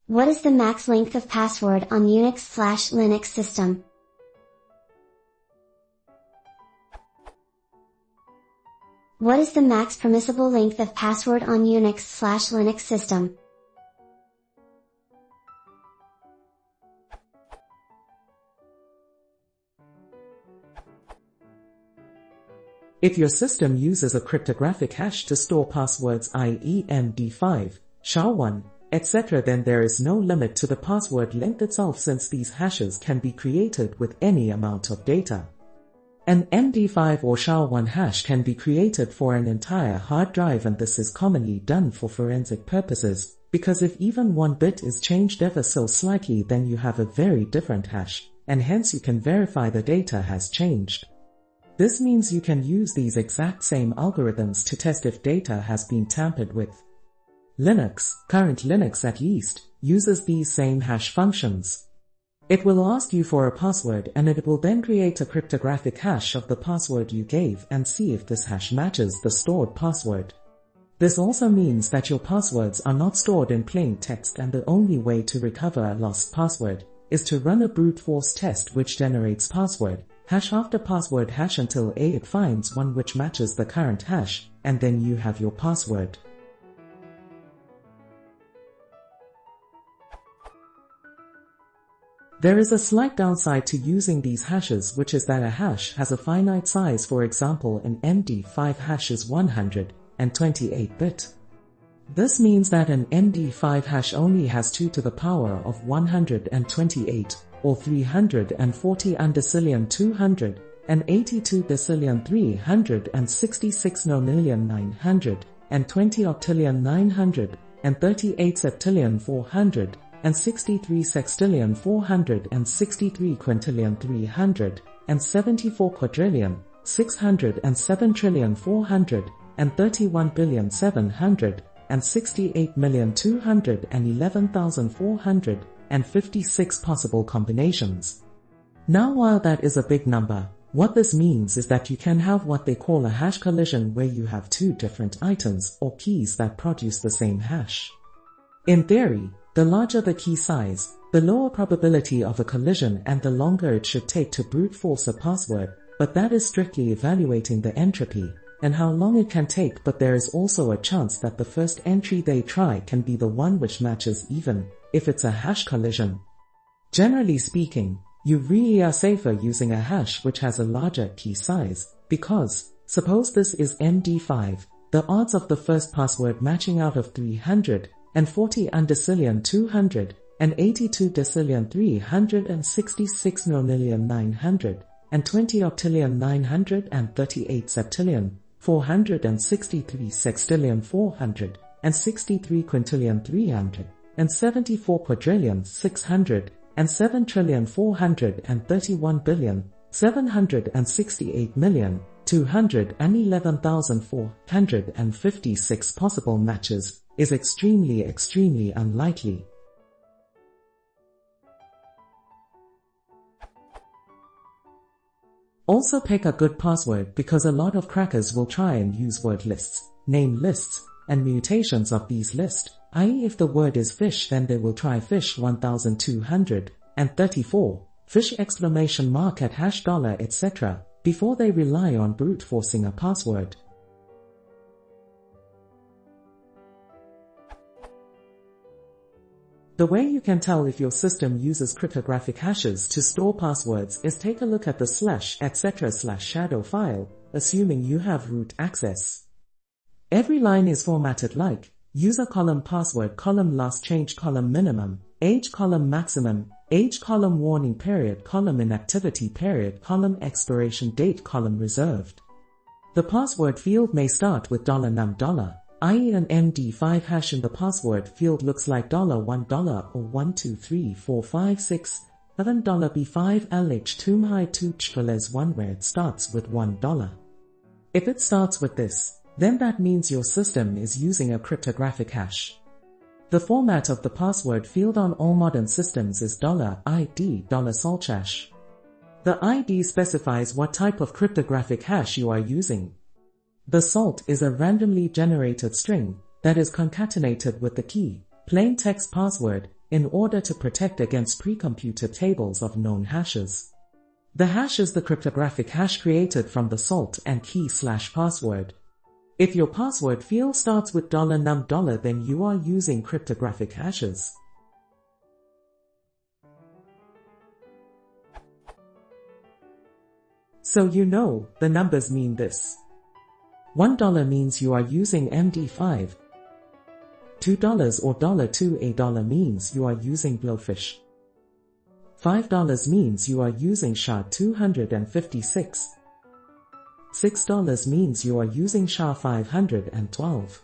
What is the max length of password on Unix/Linux system? What is the max permissible length of password on Unix/Linux system? If your system uses a cryptographic hash to store passwords, i.e. MD5, SHA-1, etc., then there is no limit to the password length itself, since these hashes can be created with any amount of data. An MD5 or SHA-1 hash can be created for an entire hard drive, and this is commonly done for forensic purposes, because if even one bit is changed ever so slightly, then you have a very different hash, and hence you can verify the data has changed. This means you can use these exact same algorithms to test if data has been tampered with. Linux, current Linux at least, uses these same hash functions. It will ask you for a password, and it will then create a cryptographic hash of the password you gave and see if this hash matches the stored password. This also means that your passwords are not stored in plain text, and the only way to recover a lost password is to run a brute force test which generates password hash after password hash until it finds one which matches the current hash, and then you have your password. There is a slight downside to using these hashes, which is that a hash has a finite size. For example, an MD5 hash is 128-bit. This means that an MD5 hash only has 2 to the power of 128, or 340,282,366,920,938,400 and 63,463,300 and 74,607,400 and 68,211,456 possible combinations. Now, while that is a big number, what this means is that you can have what they call a hash collision, where you have two different items or keys that produce the same hash. In theory, the larger the key size, the lower probability of a collision and the longer it should take to brute force a password, but that is strictly evaluating the entropy and how long it can take. But there is also a chance that the first entry they try can be the one which matches, even if it's a hash collision. Generally speaking, you really are safer using a hash which has a larger key size, because, suppose this is MD5, the odds of the first password matching out of 300,000,200,000,366,998,463,463,400 and 63,300,000 and 74,600,000 and 7,431,768,211,456 possible matches is extremely unlikely. Also, pick a good password, because a lot of crackers will try and use word lists, name lists, and mutations of these lists, i.e. if the word is fish, then they will try fish 1234, fish exclamation mark at hash dollar, etc., before they rely on brute forcing a password. The way you can tell if your system uses cryptographic hashes to store passwords is take a look at the /etc/shadow file, assuming you have root access. Every line is formatted like user column password column last change column minimum, age column maximum, age column warning period column inactivity period column expiration date column reserved. The password field may start with $num$, i.e. an MD5 hash in the password field looks like $1 or 1234567 $B5LH2 where it starts with $1. If it starts with this, then that means your system is using a cryptographic hash. The format of the password field on all modern systems is $ID $salthash. The ID specifies what type of cryptographic hash you are using. The salt is a randomly generated string that is concatenated with the key, plain text password, in order to protect against pre-computed tables of known hashes. The hash is the cryptographic hash created from the salt and key/password. If your password field starts with $num$, then you are using cryptographic hashes. So you know, the numbers mean this. $1 means you are using MD5. $2 or $2 means you are using Blowfish. $5 means you are using SHA-256. $6 means you are using SHA-512.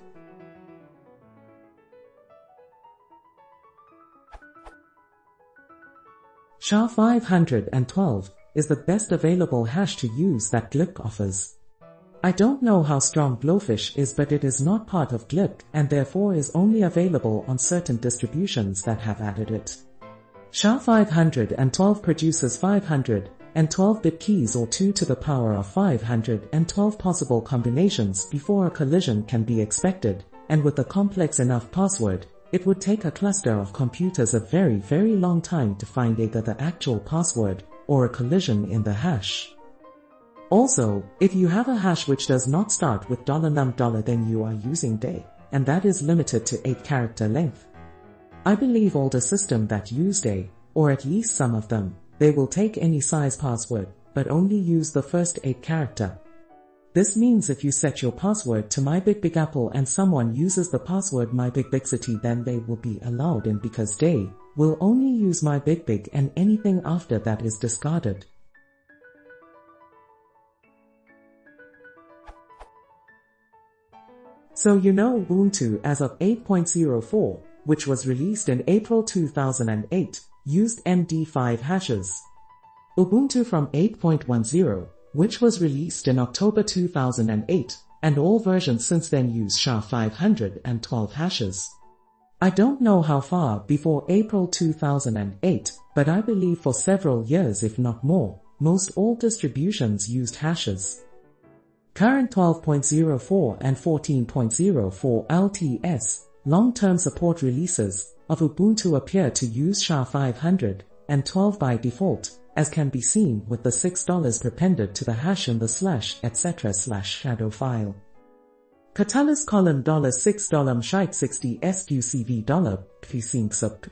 SHA-512 is the best available hash to use that Glip offers. I don't know how strong Blowfish is, but it is not part of Glip and therefore is only available on certain distributions that have added it. SHA-512 produces 512-bit keys or 2 to the power of 512 possible combinations before a collision can be expected, and with a complex enough password, it would take a cluster of computers a very, very long time to find either the actual password or a collision in the hash. Also, if you have a hash which does not start with $num$, then you are using day, and that is limited to 8-character length. I believe older systems that use day, or at least some of them, they will take any size password, but only use the first 8 character. This means if you set your password to MyBigBigApple and someone uses the password MyBigBigCity, then they will be allowed in because they will only use MyBigBig and anything after that is discarded. So you know Ubuntu as of 8.04, which was released in April 2008, used MD5 hashes. Ubuntu from 8.10, which was released in October 2008, and all versions since then use SHA-512 hashes. I don't know how far before April 2008, but I believe for several years if not more, most all distributions used hashes. Current 12.04 and 14.04 LTS, long-term support releases, of Ubuntu appear to use SHA-512 by default, as can be seen with the $6 prepended to the hash in the /etc/shadow file. Catalyst column $6 shite 60 SQCV $psync sub .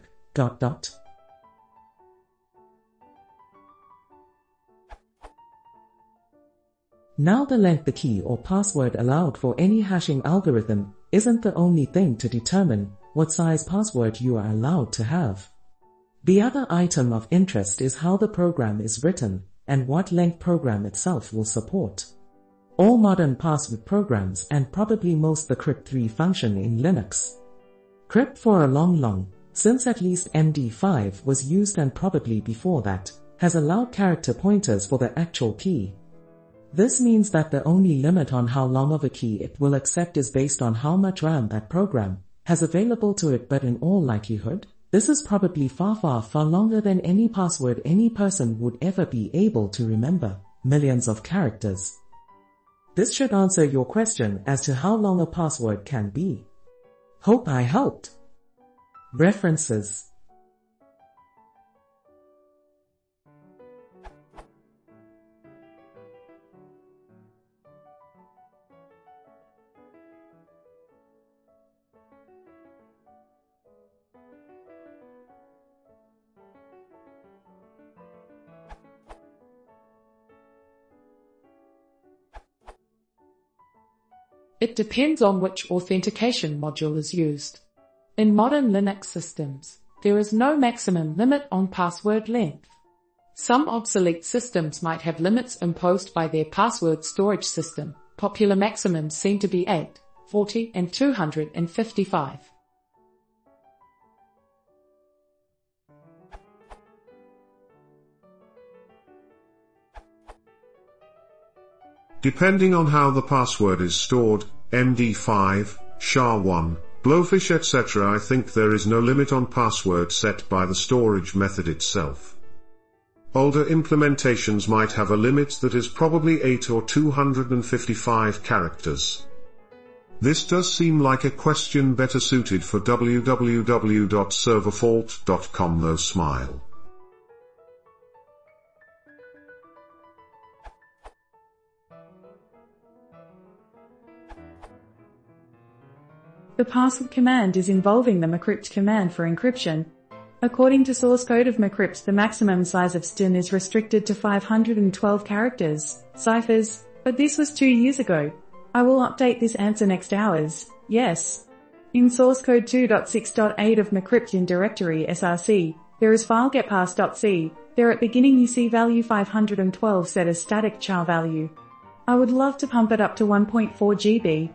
Now the length the key or password allowed for any hashing algorithm isn't the only thing to determine what size password you are allowed to have. The other item of interest is how the program is written and what length program itself will support. All modern password programs and probably most the crypt3 function in Linux. Crypt for a long, since at least MD5 was used and probably before that, has allowed character pointers for the actual key. This means that the only limit on how long of a key it will accept is based on how much RAM that program has available to it, but in all likelihood, this is probably far longer than any password any person would ever be able to remember, millions of characters. This should answer your question as to how long a password can be. Hope I helped. References. It depends on which authentication module is used. In modern Linux systems, there is no maximum limit on password length. Some obsolete systems might have limits imposed by their password storage system. Popular maximums seem to be 8, 40, and 255. Depending on how the password is stored, MD5, SHA-1, Blowfish etc. I think there is no limit on password set by the storage method itself. Older implementations might have a limit that is probably 8 or 255 characters. This does seem like a question better suited for www.serverfault.com though smile. The password command is involving the mcrypt command for encryption. According to source code of mcrypt, the maximum size of string is restricted to 512 characters, ciphers, but this was 2 years ago. I will update this answer next hours, yes. In source code 2.6.8 of mcrypt in directory src, there is file getPass.c, there at beginning you see value 512 set as static char value. I would love to pump it up to 1.4 GB.